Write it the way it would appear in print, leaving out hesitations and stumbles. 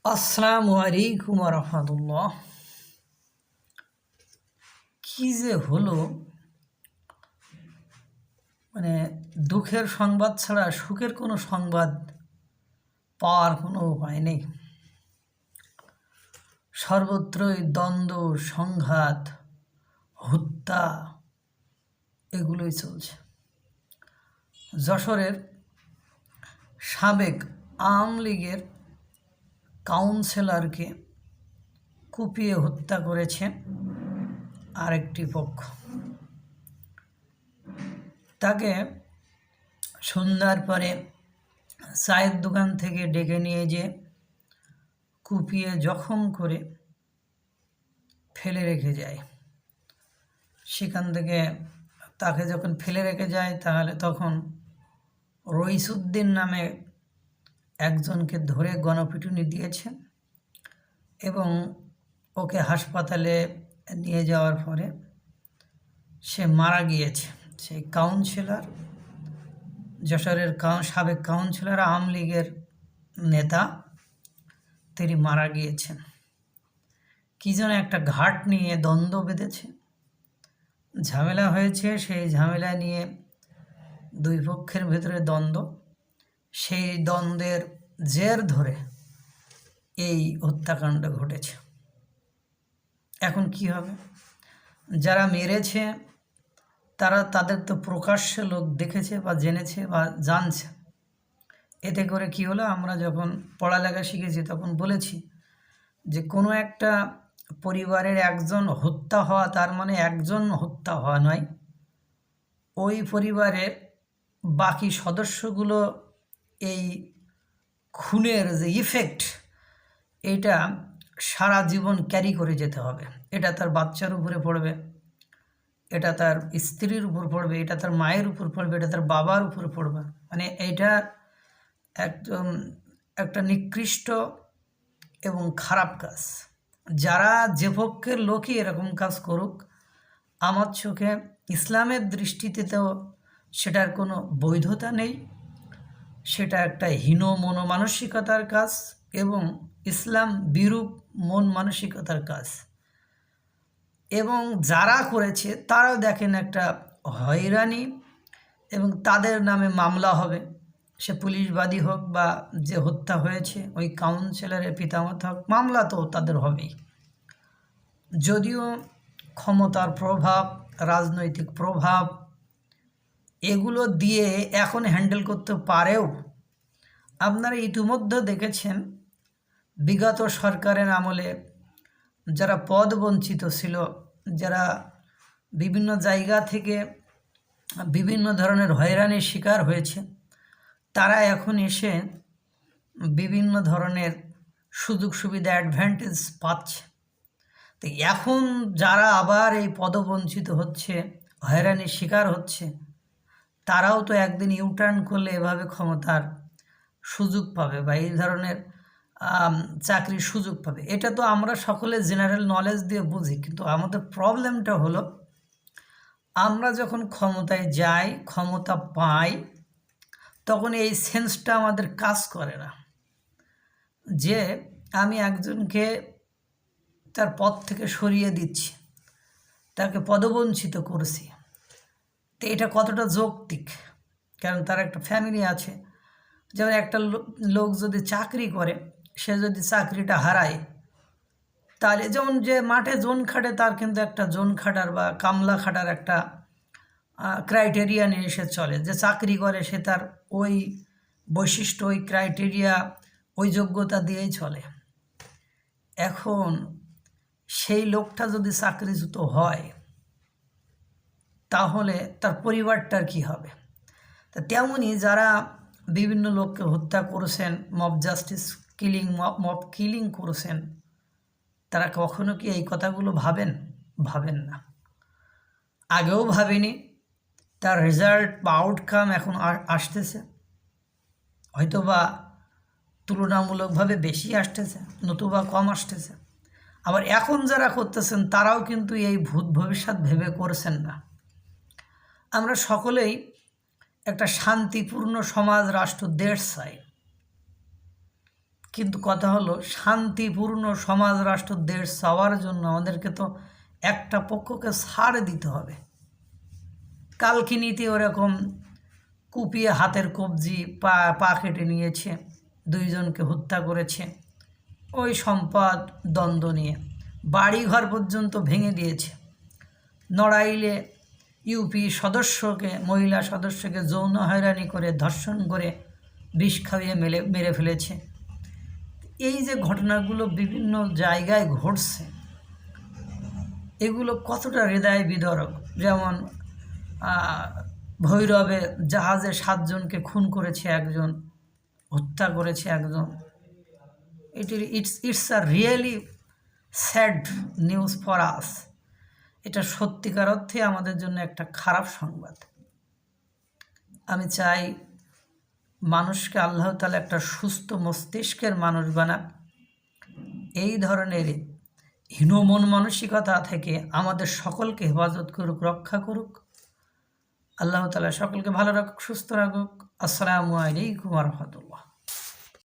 আসসালামু আলাইকুম রহমতুল্লাহ। কি যে হলো, মানে দুঃখের সংবাদ ছাড়া সুখের কোনো সংবাদ পাওয়ার কোনো উপায় নেই। সর্বত্রই দ্বন্দ্ব, সংঘাত, হত্যা এগুলোই চলছে। যশোরের সাবেক আওয়ামী লীগের কাউন্সিলরকে কুপিয়ে হত্যা করেছে আরেকটি পক্ষ। তাকে সন্ধ্যার পরে চায়ের দোকান থেকে ডেকে নিয়ে যেয়ে কুপিয়ে জখম করে ফেলে রেখে যায়। সেখান থেকে তাকে যখন ফেলে রেখে যায়, তাহলে তখন রইসুদ্দিন নামে একজনকে ধরে গণপিটুনি দিয়েছে এবং ওকে হাসপাতালে নিয়ে যাওয়ার পরে সে মারা গিয়েছে। সেই কাউন্সিলর, যশোরের সাবেক কাউন্সিলর, আওয়ামী লীগের নেতা, তিনি মারা গিয়েছেন। কী যেন একটা ঘাট নিয়ে দ্বন্দ্ব বেঁধেছে, ঝামেলা হয়েছে। সেই ঝামেলা নিয়ে দুই পক্ষের ভেতরে দ্বন্দ্ব, সেই দ্বন্দ্বের জের ধরে এই হত্যাকাণ্ড ঘটেছে। এখন কি হবে? যারা মেরেছে তাদের তো প্রকাশ্যে লোক দেখেছে বা জেনেছে বা জানছে। এতে করে কি হলো, আমরা যখন পড়ালেখা শিখেছি তখন বলেছি যে কোনো একটা পরিবারের একজন হত্যা হওয়া তার মানে একজন হত্যা হওয়া নয়, ওই পরিবারের বাকি সদস্যগুলো এই খুনের যে ইফেক্ট, এটা সারা জীবন ক্যারি করে যেতে হবে। এটা তার বাচ্চার উপরে পড়বে, এটা তার স্ত্রীর উপর পড়বে, এটা তার মায়ের উপর পড়বে, এটা তার বাবার উপর পড়বে। মানে এটা একদম একটা নিকৃষ্ট এবং খারাপ কাজ। যারা যে পক্ষের লোকই এরকম কাজ করুক, আমার চোখে ইসলামের দৃষ্টিতে তো সেটার কোনো বৈধতা নেই। সেটা একটা হীন মনমানসিকতার কাজ এবং ইসলাম বিরূপ মন মানসিকতার কাজ। এবং যারা করেছে তারাও দেখেন একটা হয়রানি, এবং তাদের নামে মামলা হবে, সে পুলিশবাদী হোক বা যে হত্যা হয়েছে ওই কাউন্সিলরের পিতামাতা হোক, মামলা তো তাদের হবেই। যদিও ক্ষমতার প্রভাব, রাজনৈতিক প্রভাব এগুলো দিয়ে এখন হ্যান্ডেল করতে পারেও, আপনারা ইতিমধ্যে দেখেছেন বিগত সরকারের আমলে যারা পদ বঞ্চিত ছিল, যারা বিভিন্ন জায়গা থেকে বিভিন্ন ধরনের হয়রানির শিকার হয়েছে, তারা এখন এসে বিভিন্ন ধরনের সুযোগ সুবিধা, অ্যাডভান্টেজ পাচ্ছে। তো এখন যারা আবার এই পদবঞ্চিত হচ্ছে, হয়রানির শিকার হচ্ছে, তারাও তো একদিন ইউটার্ন করলে এভাবে ক্ষমতার সুযোগ পাবে বা এই ধরনের চাকরির সুযোগ পাবে। এটা তো আমরা সকলে জেনারেল নলেজ দিয়ে বুঝি, কিন্তু আমাদের প্রবলেমটা হলো আমরা যখন ক্ষমতায় যাই, ক্ষমতা পাই, তখন এই সেন্সটা আমাদের কাজ করে না যে আমি একজনকে তার পদ থেকে সরিয়ে দিচ্ছি, তাকে পদবঞ্চিত করছি। তো এটা কতটা যৌক্তিক? কারণ তার একটা ফ্যামিলি আছে। যেমন একটা লোক যদি চাকরি করে, সে যদি চাকরিটা হারায়, তাহলে যেমন যে মাঠে জোন খাটে, তার কিন্তু একটা জোন খাটার বা কামলা খাটার একটা ক্রাইটেরিয়া নিয়ে এসে চলে। যে চাকরি করে সে তার ওই বৈশিষ্ট্য, ওই ক্রাইটেরিয়া, ওই যোগ্যতা দিয়েই চলে। এখন সেই লোকটা যদি চাকরিচ্যুত হয়, তাহলে তার পরিবারটার কি হবে? তা তেমনই যারা বিভিন্ন লোককে হত্যা করেছেন, mob justice killing, mob killing করেছেন, তারা কখনো কি এই কথাগুলো ভাবেন না। আগেও ভাবেনি, তার রেজাল্ট বা আউটকাম এখন আসতেছে, হয়তোবা তুলনামূলকভাবে বেশি আসতেছে, নতুবা কম আসতেছে। আবার এখন যারা করতেছেন তারাও কিন্তু এই ভূত ভবিষ্যৎ ভেবে করছেন না। আমরা সকলেই একটা শান্তিপূর্ণ সমাজ, রাষ্ট্র, দেশ চাই, কিন্তু কথা হলো শান্তিপূর্ণ সমাজ রাষ্ট্র দেশ চাওয়ার জন্য আমাদেরকে তো একটা পক্ষকে ছাড় দিতে হবে। কালকিনিতে ওরকম কুপিয়ে হাতের কবজি পা কেটে নিয়েছে, 2 জনকে হত্যা করেছে ওই সম্পদ দ্বন্দ্ব নিয়ে, বাড়িঘর পর্যন্ত ভেঙে দিয়েছে। নড়াইলে ইউপি মহিলা সদস্যকে যৌন হয়রানি করে ধর্ষণ করে বিষ খাইয়ে মেরে ফেলেছে। এই যে ঘটনাগুলো বিভিন্ন জায়গায় ঘটছে, এগুলো কতটা হৃদয় বিদারক। যেমন ভৈরবে জাহাজে 7 জনকে খুন করেছে একজন, হত্যা করেছে একজন। It's a really sad news for us. এটা সত্যিকার অর্থে আমাদের জন্য একটা খারাপ সংবাদ। আমি চাই মানুষকে আল্লাহ তাআলা একটা সুস্থ মস্তিষ্কের মানুষ বানাক, এই ধরনের হীনমন মানসিকতা থেকে আমাদের সকলকে হেফাজত করুক, রক্ষা করুক। আল্লাহ তাআলা সকলকে ভালো রাখুক, সুস্থ রাখুক। আসসালামু আলাইকুম ওয়া রাহমাতুল্লাহ।